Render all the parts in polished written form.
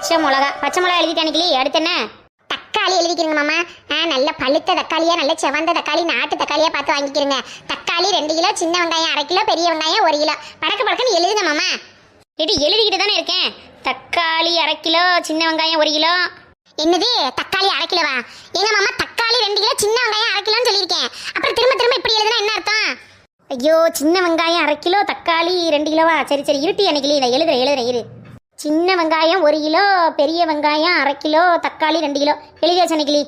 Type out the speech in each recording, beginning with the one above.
பச்சை மிளகா எழுதிட்டேன் கிளி. அடுத்து என்ன? தக்காளி எழுதிக்கிறீங்க மாமா. நல்ல பழுத்த தக்காளியா, நல்ல செவந்த தக்காளி, நாட்டு தக்காளியா பார்த்து வாங்கிக்கிறீங்க. தக்காளி 2 கிலோ, சின்ன வெங்காயம் 1/2 கிலோ, பெரிய வெங்காயம் 1 கிலோ. படக்குன்னு எழுதுங்க மாமா. இது எழுதிக்கிட்டு தானே இருக்கேன். தக்காளி 1/2 கிலோ, சின்ன வெங்காயம் 1 கிலோ. என்னது தக்காளி 1/2 கிலோவா? ஏங்க மாமா, தக்காளி 2 கிலோ, சின்ன வெங்காயம் 1/2 கிலோன்னு சொல்லியிருக்கேன். அப்புறம் திரும்ப இப்படி எழுதுனா என்ன அர்த்தம்? ஐயோ, சின்ன வெங்காயம் 1/2 கிலோ, தக்காளி 2 கிலோவா? சரி இருட்டி அன்னைக்கு இதை எழுதுறேன் இரு. சின்ன வெங்காயம் 1 கிலோ, பெரிய வெங்காயம் 1/2 கிலோ, தக்காளி 2 கிலோ. எழுதியாச்சு அன்னைக்கிளி?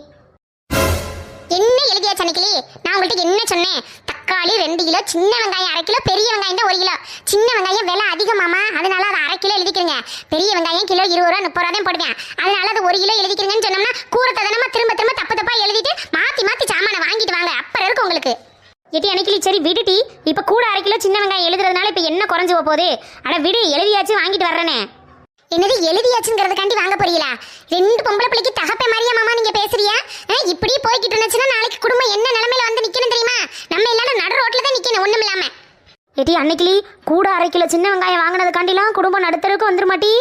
என்ன எழுதியாச்சு அன்னைக்கிளி? நான் உங்கள்கிட்ட என்ன சொன்னேன்? தக்காளி 2 கிலோ, சின்ன வெங்காயம் 1/2 கிலோ, பெரிய வெங்காயம் தான் 1 கிலோ. சின்ன வெங்காயம் விலை அதிகமாமா, அதனால அதை 1/2 கிலோ எழுதிக்கிறீங்க. பெரிய வெங்காயம் கிலோ 20 ரூபா 30 ரூபா தான் போடுவேன். அதனால அது 1 கிலோ எழுதிக்கிறீங்கன்னு சொன்னோம்னா கூறத்தை தானமா திரும்ப தப்பா எழுதிட்டு மாத்தி சாமானை வாங்கிட்டு வாங்க. அப்புறம் இருக்கு உங்களுக்கு. எட்டி அன்னைக்கிளி சரி விடுட்டி. இப்போ கூட 1/2 கிலோ சின்ன வெங்காயம் எழுதுறதுனால இப்போ என்ன குறைஞ்சு போகுது? அட விடு, எழுதியாச்சு வாங்கிட்டு வர்றேனே. என்னது எழுதியாச்சுங்கிறதுக்காண்டி வாங்க போறீங்களா? 2 பொம்பளை பிள்ளைக்கு தகப்பே மாதிரியா மாமா நீங்க பேசுறியா? இப்படி போய்கிட்டு இருந்துச்சுன்னா நாளைக்கு குடும்பம் என்ன நிலைமையில வந்து நிக்கணும் தெரியுமா? நம்ம எல்லாரும் நடு ரோட்ல தான் நிக்கணும், ஒண்ணும் இல்லாம. எட்டி அன்னைக்கிளி கூட 1/2 கிலோ சின்ன வெங்காயம் வாங்கினதுக்காண்டிலாம் குடும்பம் நடுத்தருக்கு வந்துருமாட்டி?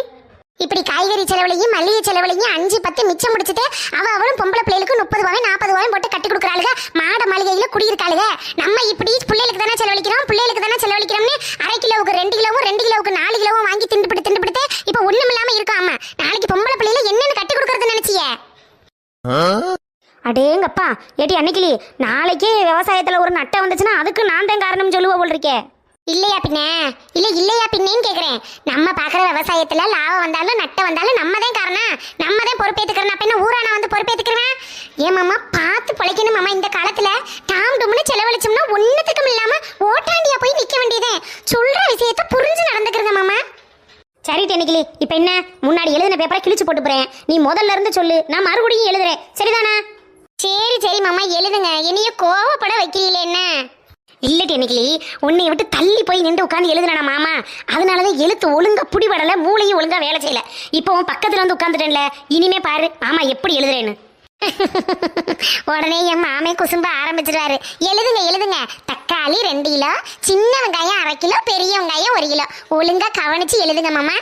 இப்படி காய்கறி செலவுலையும் மல்லிகை செலவுலையும் 5-10 மிச்சம் முடிச்சுட்டு அவளும் பொம்பளை பிள்ளைகளுக்கு 30 ரூபாயும் 40 ரூபாயும் போட்டு கட்டி கொடுக்குறாளுங்க. மாட மாளிகையில குடியிருக்காளுங்க. நம்ம இப்படி பிள்ளைகளுக்கு தானே செலவழிக்கிறோம்னு 1/2 கிலோவுக்கு 2 கிலோவும் 2 கிலோவுக்கு 4 கிலோவும் வாங்கி திண்டுபிடித்து இப்ப ஒண்ணும் இல்லாம இருக்காம நாளைக்கு பொம்பளை பிள்ளைல என்னன்னு கட்டி கொடுக்கறது நினைச்சிய? அடேங்கப்பா. ஏட்டி அன்னைக்கிளி நாளைக்கே விவசாயத்துல ஒரு நட்டை வந்துச்சுன்னா அதுக்கு நான் தான் காரணம் சொல்லுவ போல் இருக்கேன். இல்லையா பின்னேன்னு கேக்குறேன். நம்ம பாக்குற விவசாயத்துல லாபம் வந்தாலும் நட்டம் வந்தாலும் நம்ம தான் காரணம், நம்ம தான் பொறுப்பேத்துக்கிறோம். அப்ப என்ன ஊரான வந்து பொறுப்பேத்துக்கிறேன்? ஏமாமா பார்த்து பிழைக்கணும் மாமா. இந்த காலத்துல டாம் டும்னு செலவழிச்சோம்னா ஒண்ணுத்துக்கும் இல்லாம ஓட்டாண்டியா போய் நிக்க வேண்டியதே. சொல்ற விஷயத்த புரிஞ்சு நடந்துக்கிறத மாமா. சரி டென்னிக்கிளி, இப்ப என்ன முன்னாடி எழுதின பேப்பரை கிழிச்சு போட்டு போறேன். நீ முதல்ல இருந்து சொல்லு, நான் மறுபடியும் எழுதுறேன். சரிதானா? சரி மாமா எழுதுங்க. என்னைய கோவப்பட வைக்கிறீங்களே என்ன? இல்ல டென்னிக்கிளி, உன்னை விட்டு தள்ளி போய் நின்று உட்காந்து எழுதுனா மாமா. அதனாலதான் எழுத்து ஒழுங்கா புடிபடல, மூளையும் ஒழுங்கா வேலை செய்யல. இப்போ உன் பக்கத்துல வந்து உட்காந்துட்டேன்ல, இனிமே பாரு மாமா எப்படி எழுதுறேன்னு. உடனே என் மாமே குசும்ப ஆரம்பிச்சிருவாரு. எழுதுங்க. தக்காளி 2 கிலோ, சின்ன வெங்காயம் 1/2 கிலோ, பெரிய வெங்காயம் 1 கிலோ. ஒழுங்கா கவனிச்சு எழுதுங்க மாமா.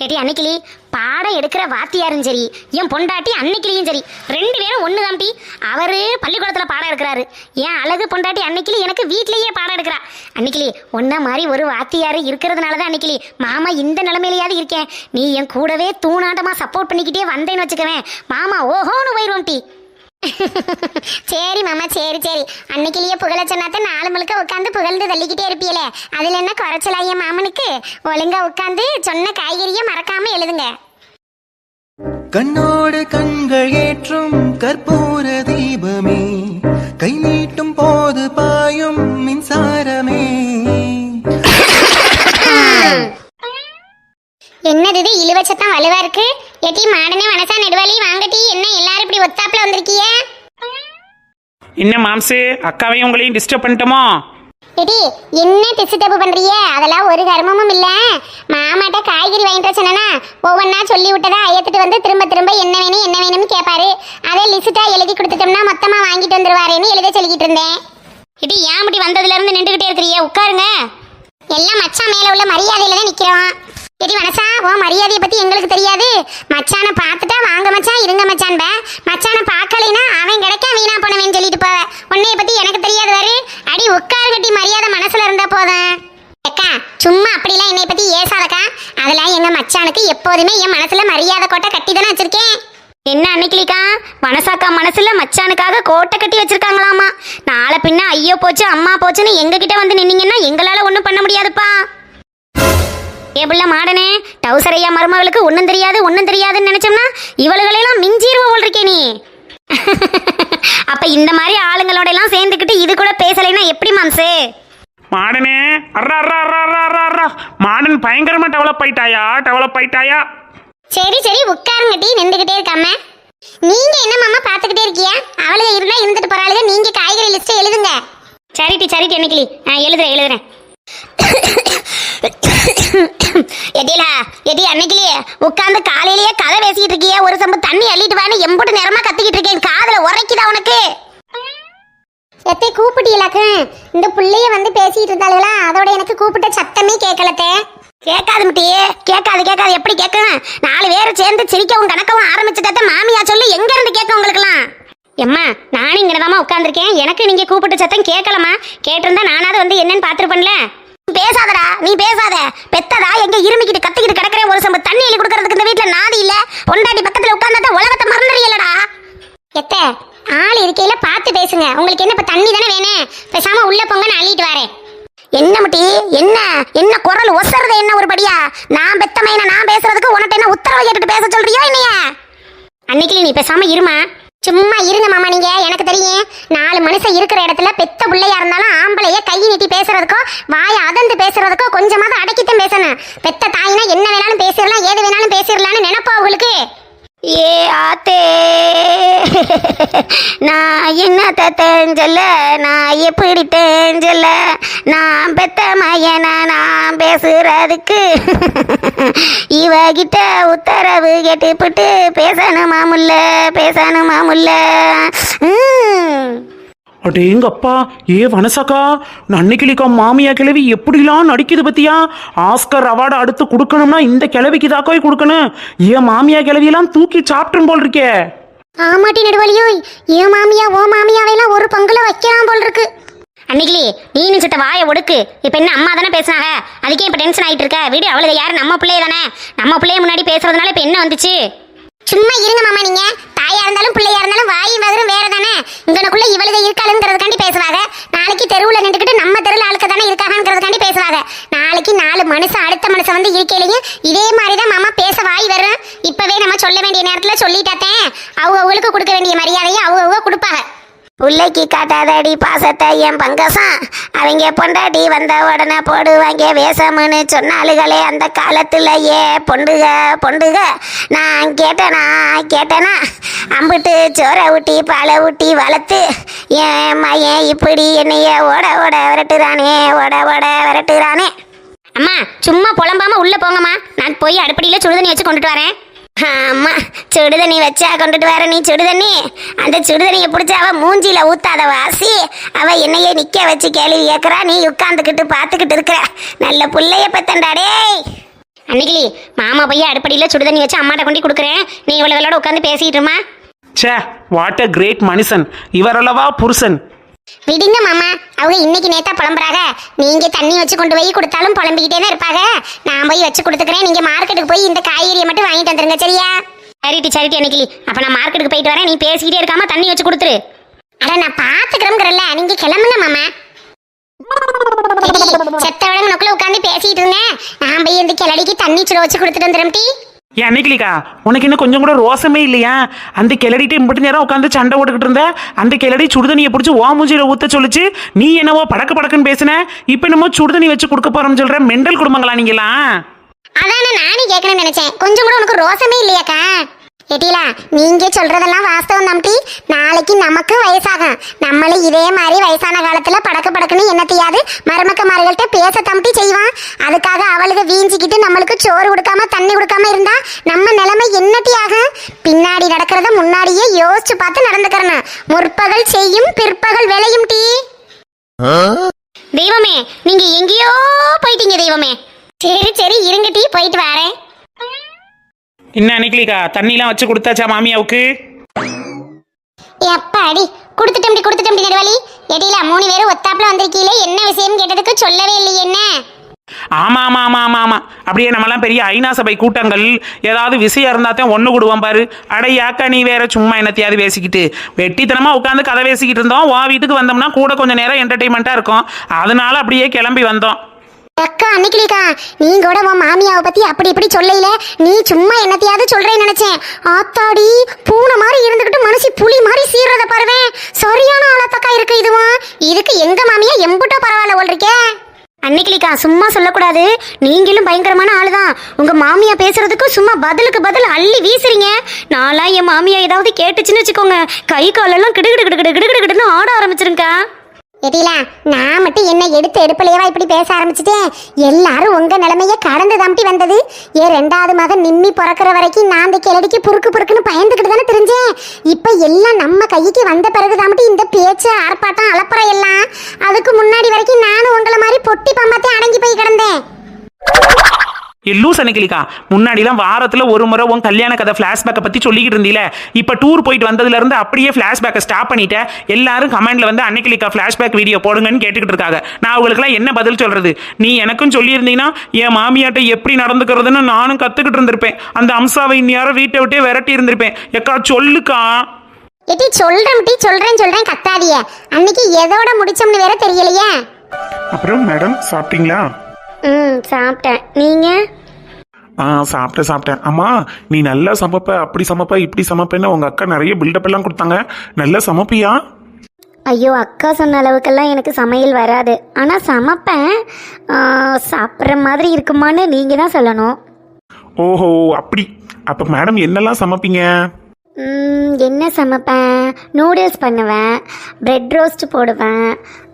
ஏட்டி அன்னைக்கிளி பாடம் எடுக்கிற வாத்தியாரும் சரி, என் பொண்டாட்டி அன்னைக்கிளியும் சரி, 2 பேரும் ஒன்று தான்டி. அவரு பள்ளிக்கூடத்தில் பாடம் எடுக்கிறாரு. என் அழகு பொண்டாட்டி அன்னைக்கிளி எனக்கு வீட்லேயே பாடம் எடுக்கிறா. அன்னைக்கிளி ஒன்ன மாதிரி ஒரு வாத்தியார் இருக்கிறதுனால தான் அன்னைக்கிளி மாமா இந்த நிலைமையிலையாவது இருக்கேன். நீ என் கூடவே தூணாட்டமாக சப்போர்ட் பண்ணிக்கிட்டே வந்தேன்னு வச்சுக்கவேன், மாமா ஓஹோன்னு போயிடுவோம் டி. சரி மாமா சரி. அன்னைக்கிலேயே புகழ சொன்னாத்த 4 முழுக்க உட்காந்து புகழ்ந்து தள்ளிக்கிட்டே இருப்பீங்களே, அதுல என்ன குறைச்சலா என் மாமனுக்கு? ஒழுங்கா உட்காந்து சொன்ன காய்கறியை மறக்காம எழுதுங்க. கண்ணோடு கண்கள் ஏற்றும் கற்பூர தீபமே, கை நீட்டும் போது பாயும் மின்சாரமே. என்னது இது இழுவச்சத்தான் வலுவா இருக்கு? எட்டி மாடனே மனசா நெடுவாளி வாங்கட்டி. என்ன எல்லாரும் இப்படி ஒத்தாப்புல வந்திருக்கீங்க? என்ன மாம்சு, அக்காவையும் உங்களையும் டிஸ்டர்ப் பண்ணிட்டோமோ? எடி என்ன திசு தப்பு பண்றீங்க? அதெல்லாம் ஒரு கர்மமும் இல்ல. மாமாட்ட காய்கறி வாங்கிட்டு சொன்னா ஒவ்வொன்னா சொல்லி விட்டதா ஐயத்துட்டு வந்து திரும்ப என்ன வேணும்னு கேட்பாரு. அதே லிஸ்டா எழுதி கொடுத்துட்டோம்னா மொத்தமா வாங்கிட்டு வந்துருவாருன்னு எழுத சொல்லிக்கிட்டு இருந்தேன். இது ஏன் அப்படி வந்ததுல இருந்து நின்றுகிட்டே இருக்கிறிய? உட்காருங்க. எல்லாம் மச்சான் மேல உள்ள மரியாதையில தான் நிக்கிறோம். எடி மனசா, உன் மரியாதையை பத்தி எங்களுக்கு தெரியாது. மச்சானை பார்த்துட்டா வாங்க மச்சான் இருங்க மச்சான். மச்சானை பார்க்கலைன்னா அவன் கிடைக்க வீணா போனவேன்னு சொல்லிட்டு போவ. உன்னைய பத்தி எனக்கு தெரியாது வாரு. அடி உட்காரு கட்டி மரியாதை மனசுல இருந்தா போதும். அக்கா சும்மா அப்படிலாம் என்னை பத்தி ஏசாதக்கா. அதெல்லாம் எங்க மச்சானுக்கு எப்போதுமே என் மனசுல மரியாதை கோட்டை கட்டி தானே வச்சிருக்கேன். என்ன அன்னைக்கிளிக்கா, மனசாக்கா மனசுல மச்சானுக்காக கோட்டை கட்டி வச்சிருக்காங்களாமா. நாளை பின்ன ஐயோ போச்சு அம்மா போச்சுன்னு எங்க கிட்ட வந்து நின்னீங்கன்னா எங்களால ஒன்றும் பண்ண முடியாதுப்பா. ஏபிள்ள மாடனே, டவுசரையா மருமகளுக்கு ஒன்றும் தெரியாதுன்னு நினைச்சோம்னா இவளுகளெல்லாம் மிஞ்சிருவ போல் இருக்கே நீ. அப்ப இந்த மாதிரி ஆளுங்களோட எல்லாம் சேர்ந்துக்கிட்டு இது கூட பேசலைன்னா எப்படி மாம்சு? மாடனே மாடன் பயங்கரமா டெவலப் ஆயிட்டாயா? சரி உட்காருங்க டீ, நின்றுகிட்டே இருக்காம. நீங்க என்ன மாமா பாத்துக்கிட்டே இருக்கியா? அவளுக இருந்தா இருந்துட்டு போறாளுங்க. நீங்க காய்கறி லிஸ்ட் எழுதுங்க. சரி அன்னைக்கிளி எழுதுறேன். எடி அன்னைக்கிலே உட்காந்து காலையிலேயே கதை பேசிட்டு இருக்கிய. ஒரு சம்பு தண்ணி அள்ளிட்டு வான்னு எம்புட்டு நேரமா கத்திக்கிட்டு இருக்கேன். காதுல உரைக்குதா உனக்கு? எத்தை கூப்பிட்டீங்களாக்கு? இந்த பிள்ளைய வந்து பேசிட்டு இருந்தாளுங்களா, அதோட எனக்கு கூப்பிட்ட சத்தமே கேட்கலத்தே. கேட்காது முட்டி, கேட்காது எப்படி கேட்கும்? 4 பேரும் சேர்ந்து சிரிக்கவும் கணக்கவும் ஆரம்பிச்சுட்டா மாமியா சொல்லு எங்க இருந்து கேட்க உங்களுக்குலாம்? எம்மா நானும் இங்கனதாம்மா உட்காந்துருக்கேன். எனக்கு நீங்க கூப்பிட்ட சத்தம் கேட்கலமா? கேட்டிருந்தா நானாவது வந்து என்னன்னு பாத்துருப்பேன்ல. பேசாதடா, நீ பேசாத. பெத்ததா எங்க இருமிக்கிட்டு கத்திக்கிட்டு கிடக்குறேன். ஒரு சம்பு தண்ணி எழுதி கொடுக்கறதுக்கு இந்த வீட்டுல நாதி இல்ல. பொண்டாட்டி பக்கத்துல உட்கார்ந்தா உலகத்தை மறந்துறியலடா. எத்த ஆள் இருக்கையில பார்த்து பேசுங்க. உங்களுக்கு என்ன இப்ப தண்ணி தானே வேணும்? பேசாம உள்ள போங்கன்னு அள்ளிட்டு வரேன். என்ன முட்டி, என்ன குரல் ஒசறது? என்ன ஒரு படியா? நான் பெத்தமையின நான் பேசுறதுக்கு உனக்கு என்ன உத்தரவு கேட்டுட்டு பேச சொல்றியோ என்னைய? அன்னைக்கு நீ பேசாம இருமா. சும்மா இருங்க மாமா. நீங்க எனக்கு தெரியும், 4 மனுஷன் இருக்கிற இடத்துல பெத்த பிள்ளையா இருந்தாலும் ஆம்பளைய கை நீட்டி பேசுறதுக்கோ வாயை அதந்து பேசுறதுக்கோ கொஞ்சமாவது அடக்கித்தான் பேசணும். பெத்த தாயினா என்ன வேணாலும் பேசிடலாம், ஏது வேணாலும் பேசிடலாம்னு நினைப்பா உங்களுக்கு? ஏ ஆத்தே, நான் என்ன தெரிஞ்சல, நான் எப்படி தெரிஞ்சல, நான் பெத்த மையனா நான் பேசுறதுக்கு இவகிட்ட உத்தரவு கேட்டுப்பட்டு பேசணுமா முல்ல. அடேங்கப்பா, ஏ வனசாக்கா, அன்னைக்கிளிக்கா மாமியா கிழவி எப்படிலாம் நடிக்குது பத்தியா? ஆஸ்கர் அவார்டு அடுத்து கொடுக்கணும்னா இந்த கிழவிக்கு தாக்கோய் கொடுக்கணும். ஏன் மாமியா கிழவியெல்லாம் தூக்கி சாப்பிட்டுன்னு போல் இருக்கே. ஆமாட்டி நெடுவலியோ, ஏன் மாமியா ஓ மாமியாவையெல்லாம் ஒரு பங்குல வைக்கலாம் போல் இருக்கு. அன்னைக்கு நீனு சிட்ட வாயை ஒடுக்கு. இப்ப என்ன அம்மா தானே பேசினாங்க, அதுக்கே இப்ப டென்ஷன் ஆயிட்டு இருக்க? வீடு அவளுக்கு யாரு? நம்ம பிள்ளைய தானே. நம்ம பிள்ளைய முன்னாடி பேசுறதுனால இப்ப என்ன வந்துச்சு? சும்மா இருங்க மாமா. நீங்க தாயா இருந்தாலும் பிள்ளையா இருந்தாலும் வாயும் வதரும் வேற தானே. இங்கனக்குள்ள இவளுக இருக்காளுங்கிறதுக்காண்டி பேசுவாங்க. நாளைக்கு தெருவுல நின்றுக்கிட்டு நம்ம தெருவில் ஆளுக்கு தானே இருக்காங்கிறதுக்காண்டி பேசுவாங்க. நாளைக்கு 4 மனுஷன் அடுத்த மனுஷன் வந்து இருக்கையிலையும் இதே மாதிரிதான் மாமா பேச வாய் வரும். இப்பவே நம்ம சொல்ல வேண்டிய நேரத்துல சொல்லிட்டாத்தேன் அவங்களுக்கு கொடுக்க வேண்டிய மரியாதையை அவங்க கொடுப்பாங்க. பிள்ளைக்கு காட்டாதடி பாசத்தை என் பங்கசம். அவங்க பொண்டாட்டி வந்த உடனே போடுவாங்க வேஷம்னு சொன்னாலுகளே அந்த காலத்துல. ஏ பொண்டுக நான் கேட்டேனா அம்பிட்டு சோறை ஊட்டி பாலை ஊட்டி வளர்த்து என் மையன் இப்படி என்னைய ஓட விரட்டுறானே. அம்மா சும்மா புலம்பாம உள்ள போங்கம்மா. நான் போய் அடுப்படியில சுடுதண்ணி வச்சு கொண்டுட்டு வரேன். அம்மா சுடுதண்ணி வச்சா கொண்டுட்டு வர நீ? சுடுதண்ணி அந்த சுடுதண்ணியை பிடிச்ச அவ மூஞ்சில ஊத்தாத வாசி. அவ என்னையே நிக்க வச்சு கேள்வி கேட்கறா. நீ உட்காந்துக்கிட்டு பாத்துக்கிட்டு இருக்கிற. நல்ல புள்ளைய பெத்தண்டாடே. அன்னைக்கு மாமா போய் அடுப்படியில சுடுதண்ணி வச்சு அம்மாட்ட கொண்டு கொடுக்குறேன். நீ இவ்வளவுகளோட உட்காந்து பேசிட்டுமா. சே, வாட் அ கிரேட் மனுஷன் இவரல்லவா புருஷன். விடுங்க மாமா, அவங்க இன்னைக்கு நேத்தா புலம்புறாங்க. நீங்க தண்ணி வச்சு கொண்டு போய் கொடுத்தாலும் புலம்பிக்கிட்டே தான் இருப்பாங்க. நான் போய் வச்சு கொடுத்துக்கிறேன். நீங்க மார்க்கெட்டுக்கு போய் இந்த காய்கறியை மட்டும் வாங்கிட்டு வந்துருங்க, சரியா? சரிட்டி அன்னைக்கு. அப்ப நான் மார்க்கெட்டுக்கு போயிட்டு வரேன். நீ பேசிக்கிட்டே இருக்காம தண்ணி வச்சு கொடுத்துரு. அட நான் பாத்துக்கிறோம்ங்கிறல்ல, நீங்க கிளம்புங்க மாமா. செத்த விளங்குனக்குள்ள உட்காந்து பேசிட்டு இருந்தேன். நான் போய் இந்த கிளடிக்கு தண்ணி சுட வச்சு கொடுத்துட்டு வந்துடும். டீ ஏன் அன்னைக்கிளிக்கா, உனக்கு இன்னும் கொஞ்சம் கூட ரோசமே இல்லையா? அந்த கிளடிட்டு மட்டும் நேரம் உட்காந்து சண்டை போட்டுக்கிட்டு இருந்த. அந்த கிளடி சுடுதண்ணியை பிடிச்சி ஓ மூஞ்சியில ஊத்த சொல்லிச்சு. நீ என்னவோ படக்குன்னு பேசுன. இப்ப என்னமோ சுடுதண்ணி வச்சு கொடுக்க போறோம்னு சொல்ற. மெண்டல் குடும்பங்களா நீங்களாம்? அதானே நானும் கேட்கணும்னு நினைச்சேன். கொஞ்சம் கூட உனக்கு ரோசமே இல்லையாக்கா? எட்டிலா, நீங்க சொல்றதெல்லாம் வாஸ்தவம் தம்பி. நாளைக்கு நமக்கு வயசாகும். நம்மளும் இதே மாதிரி வயசான காலத்துல படக்குன்னு என்னத்தையாவது மருமக்கமார்கள்ட்ட பேச தம்பி செய்வான். அதுக்காக அவளுக்கு வீஞ்சிக்கிட்டு நம்மளுக்கு சோறு கொடுக்காம தண்ணி கொடுக்காம இருந்தா நம்ம நிலைமை என்னட்டி ஆகும்? பின்னாடி நடக்கிறத முன்னாடியே யோசிச்சு பார்த்து நடந்துக்கிறணும். முற்பகல் செய்யும் பிற்பகல் விளையும். டீ தெய்வமே, நீங்க எங்கேயோ போயிட்டீங்க தெய்வமே. சரி இருங்க டீ, போயிட்டு வரேன். என்ன அன்னைக்கிளிக்கா, தண்ணிலாம் வச்சு கொடுத்தாச்சா மாமியாவுக்கு? எப்பாடி கொடுத்துட்டோம் நெடுவலி. எடியில 3 பேரும் ஒத்தாப்புல வந்திருக்கீங்களே, என்ன விஷயம் கேட்டதுக்கு சொல்லவே இல்லையே. என்ன? ஆமா. அப்படியே நம்மலாம் பெரிய ஐநா சபை கூட்டங்கள் ஏதாவது விஷயம் இருந்தாத்தான் ஒண்ணு கூடுவோம் பாரு. அடையாக்கா நீ வேற சும்மா என்னத்தையாவது பேசிக்கிட்டு வெட்டித்தனமா உட்காந்து கதை பேசிக்கிட்டு இருந்தோம். உன் வீட்டுக்கு வந்தோம்னா கூட கொஞ்சம் நேரம் என்டர்டைன்மெண்டா இருக்கும். அதனால அப்படியே கிளம்பி வந்தோம். அக்கா அன்னைக்கிலிக்கா, நீ கூட உன் மாமியாவை பத்தி அப்படி இப்படி சொல்லல. நீ சும்மா என்னத்தையாவது சொல்றேன்னு நினைச்சேன். ஆத்தாடி, பூனை மாதிரி இருந்துகிட்டு மனசு புலி மாதிரி சீர்றத பாருவேன். சரியான ஆளத்தக்கா இருக்கு இதுவும். இதுக்கு எங்க மாமியா எம்புட்டோ பரவாயில்ல ஓல்றிக்கே. அன்னைக்கிலிக்கா சும்மா சொல்லக்கூடாது. நீங்களும் பயங்கரமான ஆளுதான். உங்க மாமியா பேசுறதுக்கு சும்மா பதிலுக்கு பதில் அள்ளி வீசுறீங்க. நான்லாம் என் மாமியா ஏதாவது கேட்டுச்சுன்னு வச்சுக்கோங்க, கை காலெல்லாம் கிடுகிடுன்னு ஆட ஆரம்பிச்சிருங்க. எடிலா, நான் மட்டும் என்ன எடுத்து எடுப்பலையவா இப்படி பேச ஆரம்பிச்சுட்டேன். எல்லாரும் உங்க நிலைமைய கடந்து தம்பி வந்தது. ஏன் 2வது மகன் நிம்மி பிறக்கிற வரைக்கும் நான் அந்த கிளடிக்கு புறுக்குன்னு பயந்துக்கிட்டு தானே தெரிஞ்சேன். இப்ப எல்லாம் நம்ம கைக்கு வந்த பிறகு தாமட்டி இந்த பேச்சு ஆர்ப்பாட்டம் அலப்பறை எல்லாம். அதுக்கு முன்னாடி வரைக்கும் நானும் உங்களை மாதிரி பொட்டி பம்பத்தே அடங்கி போய் கிடந்தேன். லூஸ் அன்னைக்கிலிக்கா. முன்னாடிலாம் வாரத்துல ஒரு முறை உன் கல்யாண கதை பிளாஷ்பேக்கை பத்தி சொல்லிக்கிட்டு இருந்தீல, இப்ப டூர் போயிட்டு வந்ததுல இருந்து அப்படியே பிளாஷ்பேக்கை ஸ்டாப் பண்ணிட்ட. எல்லாரும் கமெண்ட்ல வந்து அன்னைக்கிலிக்கா பிளாஷ்பேக் வீடியோ போடுங்கன்னு கேட்டுக்கிட்டு இருக்காங்க. நான் அவங்களுக்குலாம் என்ன பதில் சொல்றது? நீ எனக்கும் சொல்லியிருந்தீங்கன்னா என் மாமியாட்ட எப்படி நடந்துக்கிறதுன்னு நானும் கத்துக்கிட்டு இருந்திருப்பேன். அந்த அம்சாவை இந்நேரம் வீட்டை விட்டே விரட்டி இருந்திருப்பேன். எக்கா சொல்லுக்கா. ஏட்டி சொல்றேன் கத்தாதிய. அன்னைக்கு எதோட முடிச்சோம்னு வேற தெரியலையே. அப்புறம் மேடம் சாப்பிட்டீங்களா? சாப்பிட்டேன். நீங்க? சாப்பிட்டேன். அம்மா நீ நல்லா சமைப்ப, அப்படி சமைப்ப, இப்படி சமைப்பேன்னு உங்க அக்கா நிறைய பில்டப் எல்லாம் கொடுத்தாங்க. நல்லா சமைப்பியா? ஐயோ, அக்கா சொன்ன அளவுக்கெல்லாம் எனக்கு சமையல் வராது. ஆனால் சமைப்பேன். சாப்பிட்ற மாதிரி இருக்குமான்னு நீங்கள் தான் சொல்லணும். ஓஹோ அப்படி. அப்ப மேடம் என்னெல்லாம் சமைப்பீங்க? என்ன சமைப்பேன்? நூடுல்ஸ் பண்ணுவேன், பிரெட் ரோஸ்ட் போடுவேன்,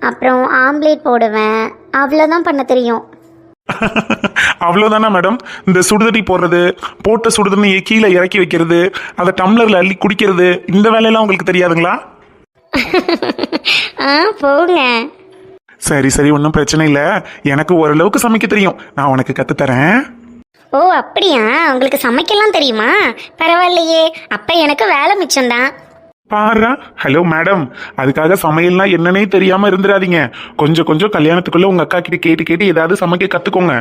அப்புறம் ஆம்லேட் போடுவேன். அவ்வளோதான் பண்ண தெரியும். அவ்வளோதானா மேடம்? இந்த சுடுதண்ணி போடுறது, போட்ட சுடுதண்ணியை கீழே இறக்கி வைக்கிறது, அதை டம்ளர்ல அள்ளி குடிக்கிறது, இந்த வேலையெல்லாம் உங்களுக்கு தெரியாதுங்களா? போங்க. சரி ஒன்றும் பிரச்சனை இல்லை. எனக்கு ஓரளவுக்கு சமைக்க தெரியும். நான் உனக்கு கற்றுத்தரேன். ஓ அப்படியா? உங்களுக்கு சமைக்கலாம் தெரியுமா? பரவாயில்லையே, அப்போ எனக்கு வேலை மிச்சம்தான். பாரு. ஹலோ மேடம், அதுக்காக சமையல்னா என்னன்னே தெரியாம இருந்துடாதீங்க. கொஞ்சம் கல்யாணத்துக்குள்ள உங்க அக்கா கிட்ட கேட்டு ஏதாவது சமைக்க கத்துக்கோங்க.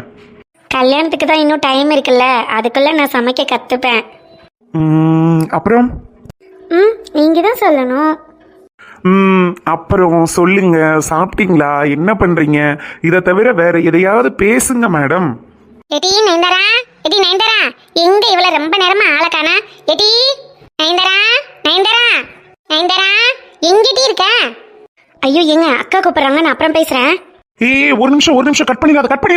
கல்யாணத்துக்கு தான் இன்னும் டைம் இருக்குல்ல, அதுக்குள்ள நான் சமைக்க கத்துப்பேன். அப்புறம் நீங்க தான் சொல்லணும். அப்புறம் சொல்லுங்க, சாப்பிட்டீங்களா? என்ன பண்றீங்க? இதை தவிர வேற எதையாவது பேசுங்க மேடம். எடி நைந்தரா, எங்க இவ்வளவு ரொம்ப நேரமா ஆளக்கானா? எடி நைந்தரா, எங்கிட்டி இருக்க? ஐயோ எங்க அக்கா கூப்பிடுறாங்க, நான் அப்புறம் பேசுறேன். ஏய் ஒரு நிமிஷம் கட் பண்ணிடாத. பை,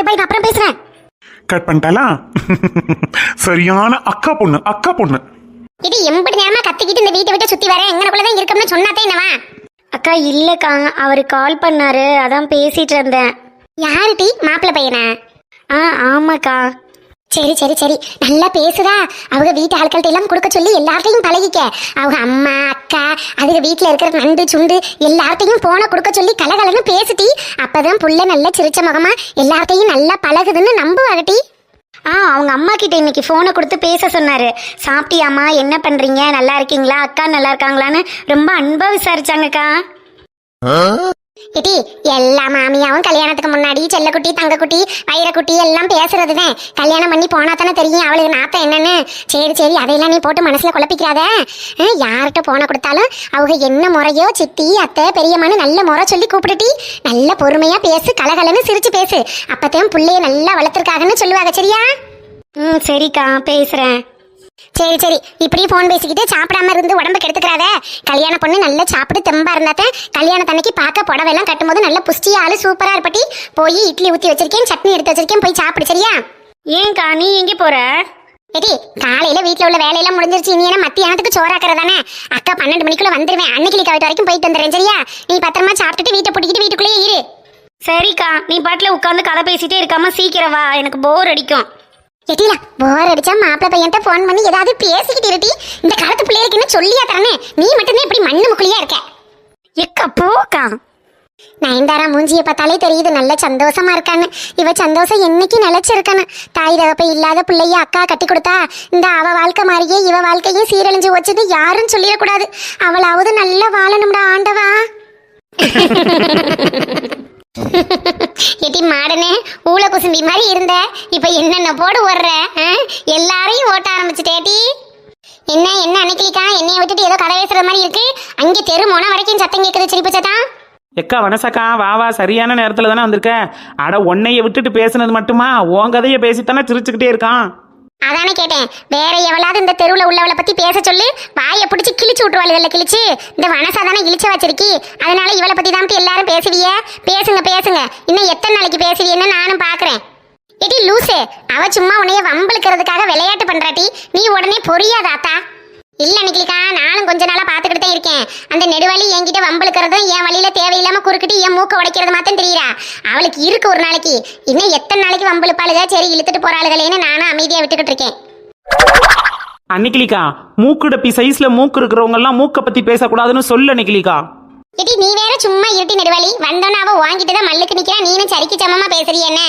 நான் அப்புறம் பேசுறேன். கட் பண்ணிட்டாளா? சரியான அக்கா பொண்ணு. இது எம்படி நேரமா கத்திக்கிட்டு இந்த வீட்டை விட்டு சுத்தி வர எங்கனக்குள்ளதான் இருக்கணும்னு சொன்னாதே என்னவா? அக்கா இல்லக்கா, அவரு கால் பண்ணாரு, அதான் பேசிட்டு இருந்தேன். யாருடி? மாப்பிள்ளை பையனா? ஆமாக்கா. சரி நல்லா பேசுதா? அவங்க வீட்டு ஆட்கள்ட்ட எல்லாம் கொடுக்க சொல்லி எல்லார்ட்டையும் பழகிக்க. அவங்க அம்மா அக்கா அதுக்கு வீட்டுல இருக்கிற நண்டு சுண்டு எல்லார்ட்டையும் போன கொடுக்க சொல்லி கலகலன்னு பேசிட்டி. அப்பதான் புள்ள நல்ல சிரிச்ச முகமா எல்லார்ட்டையும் நல்லா பழகுதுன்னு நம்புவாகட்டி. அவங்க அம்மா கிட்ட இன்னைக்கு போனை கொடுத்து பேச சொன்னாரு. சாப்பிட்டியாமா, என்ன பண்றீங்க, நல்லா இருக்கீங்களா, அக்கா நல்லா இருக்காங்களான்னு ரொம்ப அன்பா விசாரிச்சாங்கக்கா. இடி எல்லா மாமியாவும் கல்யாணத்துக்கு முன்னாடி செல்லக்குட்டி தங்கக்குட்டி வைரக்குட்டி எல்லாம் பேசுறதுதான். கல்யாணம் பண்ணி போனா தானே தெரியும் அவளுக்கு நாத்தம் என்னன்னு. சரி அதையெல்லாம் நீ போட்டு மனசுல குழப்பிக்காத. யார்கிட்ட போன கொடுத்தாலும் அவங்க என்ன முறையோ சித்தி அத்தை பெரியம்மான்னு நல்ல முறை சொல்லி கூப்பிடுட்டி. நல்ல பொறுமையா பேசு, கலகலன்னு சிரிச்சு பேசு. அப்பதான் பிள்ளைய நல்லா வளர்த்துருக்காங்கன்னு சொல்லுவாங்க. சரியா? சரிக்கா பேசுறேன். சரி இப்படியே போன் பேசிக்கிட்டு சாப்பிடாம இருந்து உடம்பு கெடுத்துக்கிறாத. கல்யாண பொண்ணு நல்லா சாப்பிட்டு தெம்பா இருந்தாத்தேன் கல்யாணத்தன்னைக்கு பார்க்க புடவை எல்லாம் கட்டும்போது நல்ல புஷ்டியா ஆளு சூப்பரா இருப்பட்டி. போய் இட்லி ஊத்தி வச்சிருக்கேன், சட்னி எடுத்து வச்சிருக்கேன், போய் சாப்பிடு. சரியா? ஏன்க்கா நீ எங்கே போற? எடி காலையில வீட்டுல உள்ள வேலையெல்லாம் முடிஞ்சிருச்சு. நீ என்ன மத்தியானத்துக்கு சோறாக்குறதானே? அக்கா 12 மணிக்குள்ள வந்துருவேன். அன்னைக்கு வீட்டு வரைக்கும் போயிட்டு வந்துடுறேன். சரியா? நீ பத்திரமா சாப்பிட்டுட்டு வீட்டை பிடிக்கிட்டு வீட்டுக்குள்ளேயே இரு. சரிக்கா, நீ பாட்டுல உட்காந்து கதை பேசிட்டே இருக்காம சீக்கிரம் வா, எனக்கு போர் அடிக்கும். எட்டில போர் அடிச்சா மாப்பிள்ளை பையன்ட்ட போன் பண்ணி ஏதாவது பேசிக்கிட்டு இருட்டி. இந்த காலத்து பிள்ளைகளுக்கு என்ன சொல்லியா தரனே? நீ மட்டும்தான் இப்படி மண்ணு முக்குலியா இருக்க. எக்கா போக்கா. நயன்தாரா மூஞ்சிய பார்த்தாலே தெரியுது நல்ல சந்தோஷமா இருக்கான்னு. இவ சந்தோஷம் என்னைக்கு நிலைச்சிருக்கானு. தாய் தகப்பை இல்லாத பிள்ளைய அக்கா கட்டி கொடுத்தா இந்த அவ வாழ்க்கை மாதிரியே இவ வாழ்க்கையும் சீரழிஞ்சு வச்சது யாரும் சொல்லிடக்கூடாது. அவளாவது நல்லா வாழணும்டா ஆண்டவா. எட்டி மாடனே ஊழ குசும்பி மாதிரி இருந்த இப்ப என்னென்ன போடு ஓடுற? எல்லாரையும் ஓட்ட ஆரம்பிச்சுட்டேட்டி. என்ன அன்னைக்கிலிக்கா என்னைய விட்டுட்டு ஏதோ கதை பேசுற மாதிரி இருக்கு. அங்கே தெரு மோன வரைக்கும் சத்தம் கேட்குது, சிரிப்பு சத்தம். எக்கா வனசக்கா வா சரியான நேரத்தில் தானே வந்திருக்க. அட உன்னைய விட்டுட்டு பேசுனது மட்டுமா, உன் கதையை பேசித்தானே சிரிச்சுக்கிட்டே இருக்கான். அதானே கேட்டேன். வேற எவளாவது இந்த தெருவில் உள்ளவளை பத்தி பேச சொல்லு, வாயை பிடிச்சி கிழிச்சு விட்டுருவாளுகள்ல. கிழிச்சு இந்த வனசா தானே இழிச்ச வச்சிருக்கி. அதனால இவளை பத்தி தான் எல்லாரும் பேசுவிய. பேசுங்க இன்னும் எத்தனை நாளைக்கு பேசுவியன்னு நானும் பாக்குறேன். எடி லூசு, அவ சும்மா உன்னைய வம்பளுக்கிறதுக்காக விளையாட்டு பண்றாட்டி, நீ உடனே பொரியாதாத்தா. இல்ல நிக்கலிக்கா, நானும் கொஞ்ச நாளா பாத்துக்கிட்டு தான் இருக்கேன். அந்த நெடுவழி என்கிட்ட வம்பளுக்கிறதும் என் வழியில தேவையில்லாம குறுக்கிட்டு என் மூக்க உடைக்கிறது மாத்தம் தெரியுறா. அவளுக்கு இருக்கு ஒரு நாளைக்கு. இன்னும் எத்தனை நாளைக்கு வம்பளுப்பாளுக? சரி இழுத்துட்டு போறாளுகளேன்னு நானும் அமைதியா விட்டுக்கிட்டு இருக்கேன். அன்னிக்கிலிக்கா மூக்குடப்பி சைஸ்ல மூக்கு இருக்கிறவங்க எல்லாம் மூக்க பத்தி பேசக்கூடாதுன்னு சொல்ல அன்னிக்கிலிக்கா. எடி நீ வேற சும்மா இருட்டி நெடுவழி வந்தோன்னு அவ வாங்கிட்டு தான் மல்லுக்கு நிக்கிறா. நீனும் சரிக்கு சமமா பேசுறிய என்ன?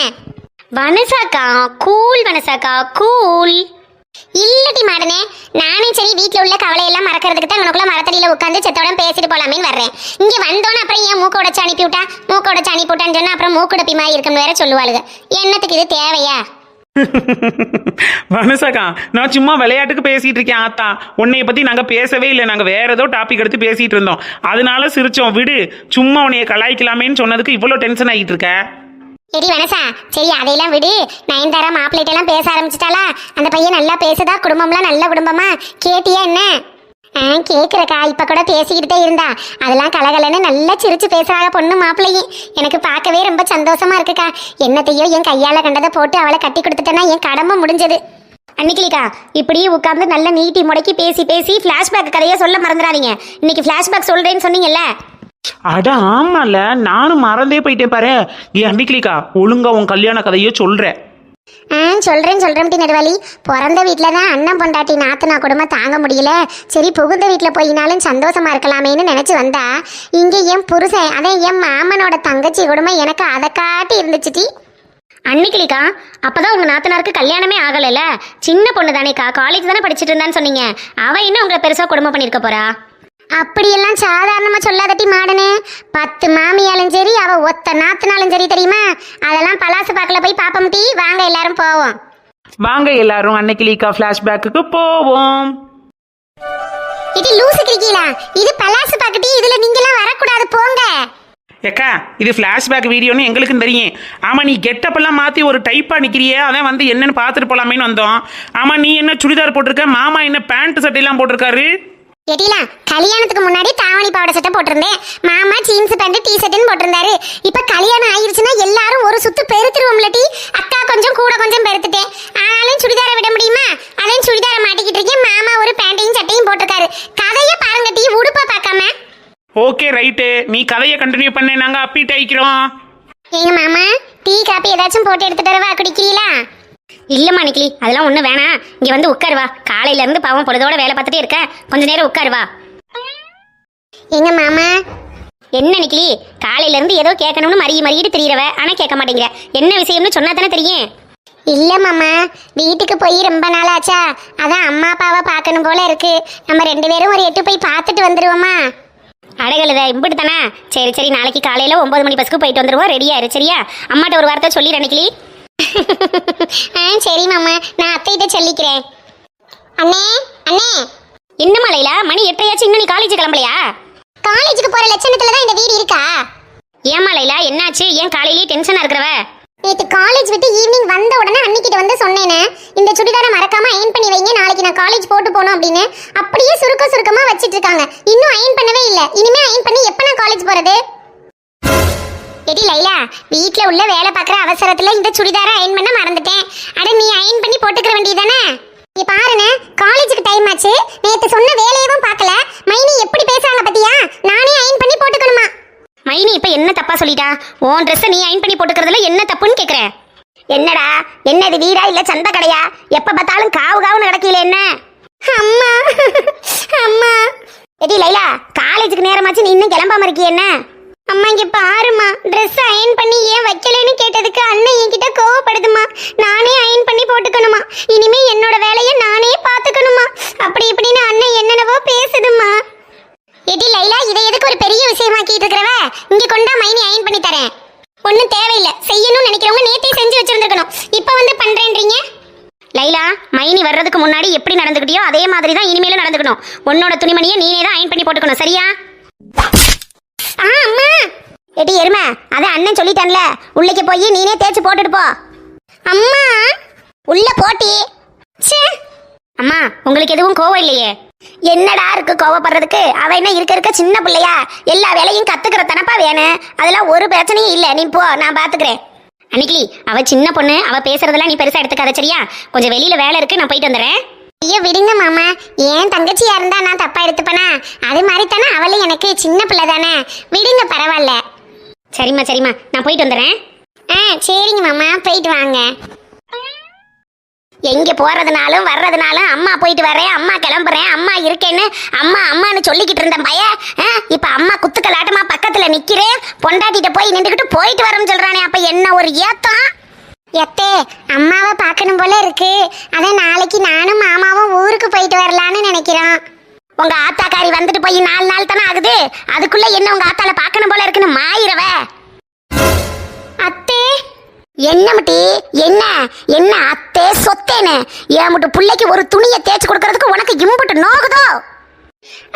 வனசாக்கா கூல், வனசாக்கா கூல். இல்லடி மாடனே, நானே சரி வீட்ல உள்ள கவலையெல்லாம் மறக்கிறதுக்கு தான் உனக்குள்ள மரத்தடியில உட்காந்து செத்தோட பேசிட்டு போலாமேன்னு வர்றேன். இங்க வந்தோன்னு அப்புறம் ஏன் மூக்க உடைச்சு அனுப்பிவிட்டா, மூக்க உடைச்சு அனுப்பிவிட்டான்னு சொன்னா அப்புறம் மூக்குடப்பி மாதிரி இருக்குன்னு வேற சொல்லுவாளுங்க. என்னத்துக்கு இது தேவையா? வனசாக்கா நான் சும்மா விளையாட்டுக்கு பேசிட்டு இருக்கேன் ஆத்தா. உன்னைய பத்தி நாங்க பேசவே இல்லை, நாங்க வேற ஏதோ டாபிக் எடுத்து பேசிட்டு இருந்தோம், அதனால சிரிச்சோம். விடு, சும்மா உன்னைய கலாய்க்கலாமேன்னு சொன்னதுக்கு இவ்வளோ டென்ஷன் ஆகிட்டு இருக்க. சரி வனசா, சரி அதையெல்லாம் விடு. நயன்தாரா மாப்பிள்ளைட்ட எல்லாம் பேச ஆரம்பிச்சிட்டாளா? அந்த பையன் நல்லா பேசுதா? குடும்பம்லாம் நல்ல குடும்பமா? கேட்டியா என்ன? கேக்குறக்கா, இப்ப கூட பேசிக்கிட்டே இருந்தா. அதெல்லாம் கலகலன்னு நல்லா சிரிச்சு பேசுறாங்க பொண்ணு மாப்பிள்ளையும். எனக்கு பார்க்கவே ரொம்ப சந்தோஷமா இருக்குக்கா. என்னத்தையோ என் கையால கண்டதை போட்டு அவளை கட்டி கொடுத்துட்டேன்னா என் கடமை முடிஞ்சது. அன்னைக்கிலிக்கா இப்படியே உட்காந்து நல்லா நீட்டி முடக்கி பேசி பேசி ஃப்ளாஷ்பேக் கதையை சொல்ல மறந்துடாதீங்க. இன்னைக்கு ஃப்ளாஷ்பேக் சொல்றேன்னு சொன்னீங்கல்ல. அட ஆமால, நானும் மறந்தே போயிட்டேன் பாரு. ஏன் அன்னைக்கிலிக்கா ஒழுங்கா உன் கல்யாண கதையோ சொல்றேன். சொல்றேன் நெடுவாளி. பிறந்த வீட்டில தான் அண்ணன் பொண்டாட்டி நாத்தனா குடும்பம் தாங்க முடியல. சரி புகுந்த வீட்டில் போயினாலும் சந்தோஷமா இருக்கலாமேன்னு நினைச்சு வந்தா, இங்க என் புருஷன், அதே என் மாமனோட தங்கச்சி குடும்பம் எனக்கு அதை காட்டி இருந்துச்சுட்டி. அன்னைக்கிலிக்கா அப்பதான் உங்க நாத்தனாருக்கு கல்யாணமே ஆகலைல. சின்ன பொண்ணு தானேக்கா, காலேஜ் தானே படிச்சுட்டு இருந்தான்னு சொன்னீங்க. அவ இன்னும் உங்களை பெருசா குடும்பம் பண்ணிருக்க போறா? அப்படியெல்லாம் சாதாரணமா சொல்லாதட்டி மாடனே. 10 மாமியாலும் சரி, அவ ஒத்த நாத்தனாலும் சரி தெரியுமா? அதெல்லாம் பலாசு பாக்கல போய் பாப்போம் டீ. வாங்க எல்லாரும் போவோம். வாங்க எல்லாரும் அன்னைக்கிலிக்கா ஃப்ளாஷ்பேக்கு போவோம். இது லூசு கிரிக்கீலா, இது பலாசு பாக்கட்டி. இதுல நீங்களாம் வரக்கூடாது, போங்க. ஏக்கா இது ஃப்ளாஷ்பேக் வீடியோன்னு எங்களுக்கும் தெரியும். ஆமா, நீ கெட்டப்பெல்லாம் மாற்றி ஒரு டைப்பாக நிற்கிறியே, அதான் வந்து என்னன்னு பார்த்துட்டு போகலாமேன்னு வந்தோம். ஆமாம், நீ என்ன சுடிதார் போட்டிருக்க, மாமா என்ன பேண்ட் சட்டையெல்லாம் போட்டிருக்காரு. எடிலா, கல்யாணத்துக்கு முன்னாடி தாவணி பாவாடை சட்டை போட்டிருந்தேன். மாமா ஜீன்ஸ் பேண்ட் டி ஷர்ட்னு போட்டிருந்தாரு. இப்ப கல்யாணம் ஆயிருச்சுன்னா எல்லாரும் ஒரு சுத்து பெருத்துருவோம்ல டி. அக்கா கொஞ்சம் கூட கொஞ்சம் பெருத்துட்டேன். ஆனாலும் சுடிதாரை விட முடியுமா? அதையும் சுடிதாரை மாட்டிக்கிட்டு இருக்கேன். மாமா ஒரு பேண்டையும் சட்டையும் போட்டிருக்காரு. கதைய பாருங்க டி, உடுப்பா பார்க்காம. ஓகே ரைட்டு, நீ கதையை கண்டினியூ பண்ண, நாங்கள் அப்பீட் ஆயிக்கிறோம். எங்க மாமா டீ காப்பி ஏதாச்சும் போட்டு எடுத்துட்டு வரவா? குடிக்கிறீங்களா? இல்லம்மா நிக்கிலி, அதெல்லாம் ஒன்றும் வேணாம். இங்கே வந்து உட்காருவா. காலையில இருந்து பாவம் பொழுதோட வேலை பார்த்துட்டே இருக்க, கொஞ்ச நேரம் உட்காருவா. எங்க மாமா என்ன நிக்கிலி, காலையில இருந்து ஏதோ கேட்கணும்னு மறியிட்டு தெரியறவ, ஆனா கேட்க மாட்டேங்கிற. என்ன விஷயம்னு சொன்னா தானே தெரியும். இல்ல மாமா, வீட்டுக்கு போய் ரொம்ப நாள் ஆச்சா, அதான் அம்மா அப்பாவை பார்க்கணும் போல இருக்கு. நம்ம 2 பேரும் ஒரு 8 போய் பார்த்துட்டு வந்துருவோமா? அடைகளுத இம்பிட்டு தானே. சரி சரி, நாளைக்கு காலையில 9 மணி பஸ்க்கு போயிட்டு வந்துருவோம். ரெடியா இரு சரியா? அம்மாட்ட ஒரு வார்த்தை சொல்லி நினைக்கலி. சரி மாமா, நான் அத்தைகிட்ட சொல்லிக்கிறேன். அண்ணே அண்ணே. என்ன மலையில மணி 8 இன்னும் நீ காலேஜ் கிளம்பலையா? காலேஜுக்கு போற லட்சணத்துல தான் இந்த வீடு இருக்கா? ஏன் மலையில என்னாச்சு? ஏன் காலையிலேயே டென்ஷனா இருக்கிறவ? நேற்று காலேஜ் விட்டு ஈவினிங் வந்த உடனே அன்னிக்கிட்ட வந்து சொன்னேனே, இந்த சுடிதாரை மறக்காம அயன் பண்ணி வைங்க, நாளைக்கு நான் காலேஜ் போட்டு போகணும் அப்படின்னு. அப்படியே சுருக்கமா வச்சிட்டு இருக்காங்க. இன்னும் அயன் பண்ணவே இல்லை. இனிமே அயன் பண்ணி எப்ப நான் காலேஜ் போறது? எடி லைலா, வீட்ல உள்ள வேலை பார்க்குற அவசரத்துல இந்த சுடிதாரை அயன் பண்ண மறந்துட்டேன். அட நீ அயன் பண்ணி போட்டுக்கிற வேண்டியதானே? நீ பாருங்க, காலேஜுக்கு டைம் ஆச்சு. நேற்று சொன்ன வேலையவும் பார்க்கல. மைனி எப்படி பேசுறாங்க பத்தியா? நானே அயன் பண்ணி போட்டுக்கணுமா? மைனி இப்ப என்ன தப்பா சொல்லிட்டா? உன் ட்ரெஸ் நீ அயன் பண்ணி போட்டுக்கிறதுல என்ன தப்புன்னு கேக்குறேன். என்னடா, என்ன இது வீடா இல்ல சந்த கடையா? எப்ப பார்த்தாலும் காவுன்னு கிடக்கீல என்ன? அம்மா அம்மா. எடி லைலா, காலேஜுக்கு நேரமாச்சு, நீ இன்னும் கிளம்பாம இருக்கிய என்ன? அம்மா இங்க பாருமா, ட்ரெஸ் அயன் பண்ணி ஏன் வைக்கலன்னு கேட்டதுக்கு அண்ணன் என்கிட்ட கோவப்படுதுமா. நானே அயன் பண்ணி போட்டுக்கணுமா? இனிமே என்னோட வேலையை நானே பாத்துக்கணுமா? அப்படி இப்படின்னு அண்ணன் என்னென்னவோ பேசுதுமா. எடி லைலா, இதை எதுக்கு ஒரு பெரிய விஷயமாக்கிட்டு இருக்கிறவ? இங்க கொண்டா மைனி அயன் பண்ணி தரேன். ஒன்னும் தேவையில்லை. செய்யணும்னு நினைக்கிறவங்க நேத்தே செஞ்சு வச்சிருந்துருக்கணும். இப்ப வந்து பண்றேன்றீங்க. லைலா, மைனி வர்றதுக்கு முன்னாடி எப்படி நடந்துக்கிட்டியோ அதே மாதிரி தான் இனிமேலும் நடந்துக்கணும். உன்னோட துணிமணியை நீனே தான் அயன் பண்ணி போட்டுக்கணும், சரியா? அம்மா. எடி எருமை, அதான் அண்ணன் சொல்லிட்டான்ல, உள்ளே போய் நீனே தேய்ச்சி போட்டுட்டு போ. அம்மா உள்ள போட்டி. அம்மா உங்களுக்கு எதுவும் கோவம் இல்லையே? என்னடா இருக்கு கோவப்படுறதுக்கு? அவ என்ன இருக்க சின்ன பிள்ளையா? எல்லா வேலையும் கத்துக்கிற தனப்பா வேணும். அதெல்லாம் ஒரு பிரச்சனையும் இல்லை. நீ போ, நான் பாத்துக்கிறேன். அன்னைக்கு அவ சின்ன பொண்ணு, அவ பேசுறதெல்லாம் நீ பெருசா எடுத்துக்காத சரியா? கொஞ்சம் வெளியில வேலை இருக்கு, நான் போயிட்டு வந்துடுறேன். ஐயோ விடுங்க மாமா, ஏன் தங்கச்சியா இருந்தா நான் தப்பா எடுத்துப்பனா? அது மாதிரி தானே அவளும் எனக்கு சின்ன பிள்ளை தானே. விடுங்க, பரவாயில்ல. சரிம்மா சரிம்மா, நான் போயிட்டு வந்துடுறேன். சரிங்க மாமா, போயிட்டு வாங்க. எங்க போறதுனாலும் வர்றதுனாலும் அம்மா போயிட்டு வரேன், அம்மா கிளம்புறேன், அம்மா இருக்கேன்னு அம்மான்னு சொல்லிக்கிட்டு இருந்தேன் பைய. இப்ப அம்மா குத்துக்கலாட்டமா பக்கத்துல நிக்கிறேன். பொண்டாட்டிட்ட போய் நின்றுக்கிட்டு போயிட்டு வரேன்னு சொல்றானே, அப்ப என்ன ஒரு ஏத்தம். எத்தே அம்மாவை பார்க்கணும் போல இருக்கு. அதான் நாளைக்கு நானும் மாமாவும் ஊருக்கு போயிட்டு வரலான்னு நினைக்கிறோம். உங்க ஆத்தாக்காரி வந்துட்டு போய் 4 நாள் தானே ஆகுது, அதுக்குள்ள என்ன உங்க ஆத்தால பார்க்கணும் போல இருக்குன்னு மாயிரவ. அத்தே என்ன முட்டி, என்ன என்ன அத்தே சொத்தேன்னு ஏன் முட்டு பிள்ளைக்கு ஒரு துணியை தேய்ச்சி கொடுக்கறதுக்கு உனக்கு இம்புட்டு நோகுதோ?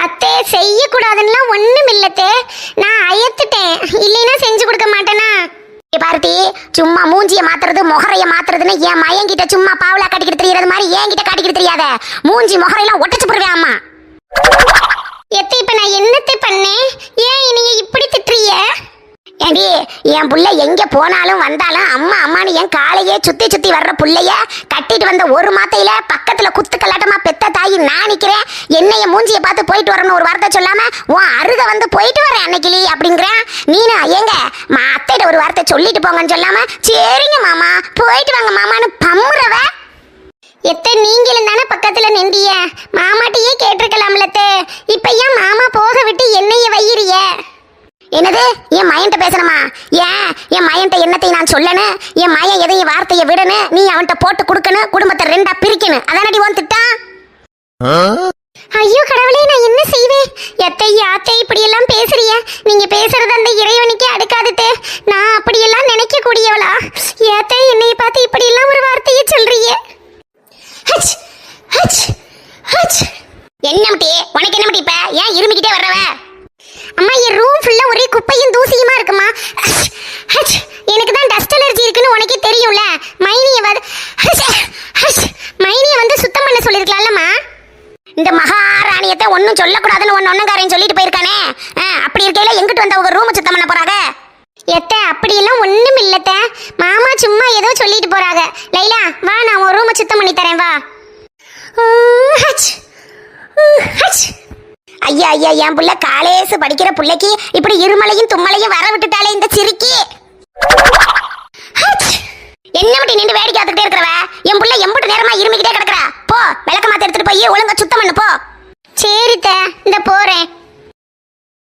அத்தே செய்யக்கூடாதுன்னா ஒண்ணும் இல்லத்தே, நான் அயத்துட்டேன். இல்லைன்னா செஞ்சு கொடுக்க மாட்டேனா? பார்த்தி, சும்மா மூஞ்சிய மாத்துறது முகரைய மாத்துறதுன்னு என் மயங்கிட்ட சும்மா பாவலா காட்டிக்கிட்டு தெரியறது மாதிரி என்கிட்ட காட்டிக்கிட்டு தெரியாத. மூஞ்சி முகரையெல்லாம் ஒட்டச்சு போடுவேன் அம்மா. எத்தே இப்ப நான் என்னத்தை பண்ணேன்? ஏன் நீங்க இப்படி திட்டுறீங்க? ஏண்டி, என் புள்ள எங்க போனாலும் வந்தாலும் அம்மா அம்மான்னு என் காலையே சுத்தி சுத்தி வர்ற புள்ளைய கட்டிட்டு வந்த ஒரு மாத்தையில பக்கத்துல குத்து கல்லாட்டமா பெத்த தாயி நான் நிக்கிறேன். என்னைய மூஞ்சிய பார்த்து போயிட்டு வரணும் ஒரு வார்த்தை சொல்லாம உன் அருக வந்து போயிட்டு வரேன் அன்னைக்கிளி அப்படிங்கிறேன். நீனு எங்க அத்தையிட்ட ஒரு வார்த்தை சொல்லிட்டு போங்கன்னு சொல்லாம சரிங்க மாமா போயிட்டு வாங்க மாமான்னு பம்முறவ. எத்தே நீங்களும் தானே பக்கத்துல நின்றிய, மாமாட்டியே கேட்டிருக்கலாம்லத்தே. இப்ப ஏன் மாமா போக விட்டு என்னைய வையிறிய? என்னது, என் மயன்ட்ட பேசணுமா? ஏன் என் மயன்ட்ட என்னத்தை நான் சொல்லணும்? என் மயன் எதையும் வார்த்தையை விடணும், நீ அவன்கிட்ட போட்டு கொடுக்கணும், குடும்பத்தை 2ஆ பிரிக்கணும். அதானடி உன் திட்டம்? ஐயோ கடவுளே, நான் என்ன செய்வேன்? எத்தை யாத்தை இப்படி எல்லாம் பேசுறிய? நீங்க பேசுறது அந்த இறைவனுக்கே அடுக்காதுத்தே. நான் அப்படியெல்லாம் நினைக்க கூடியவளா? ஏத்தை என்னைய பார்த்து இப்படி எல்லாம் ஒரு வார்த்தையை சொல்றிய? ஹச் ஹச் ஹச். என்ன முட்டி, உனக்கு என்ன முட்டி? இப்ப ஏன் இருமிக்கிட்டே வர்றவ? அம்மா என் ரூம் ஃபுல்லா ஒரே குப்பையும் தூசியுமா இருக்குமா. எனக்கு தான் டஸ்ட் அலர்ஜி இருக்குன்னு உனக்கே தெரியும்ல. மைனிய வந்து சுத்தம் பண்ண சொல்லிருக்கலாம்லம்மா. இந்த மகாராணியத்தை ஒன்னும் சொல்லக்கூடாதுன்னு ஒன்னொன்னங்காரையும் சொல்லிட்டு போயிருக்கானே. அப்படி இருக்கையில எங்கிட்டு வந்து அவங்க ரூம் சுத்தம் பண்ண போறாங்க? எத்த அப்படியெல்லாம் ஒண்ணும் இல்லத்த, மாமா சும்மா ஏதோ சொல்லிட்டு போறாங்க. லைலா வா, நான் உன் ரூமை சுத்தம் பண்ணி தரேன் வா. ஐயா ஐயா, என் புள்ள காலேசு படிக்கிற புள்ளைக்கு இப்படி இருமலையும் தும்மலையும் வர விட்டுட்டாலே இந்த சிரிக்கி. என்ன மட்டும் நின்று வேடிக்கை பார்த்துக்கிட்டே இருக்கிறவ? என் புள்ள எம்புட்டு நேரமா இருமிக்கிட்டே கிடக்குறா. போ, விளக்க மாத்த எடுத்துட்டு போய் ஒழுங்கா சுத்தம் பண்ணு போ. சரித்த, இந்த போறேன்.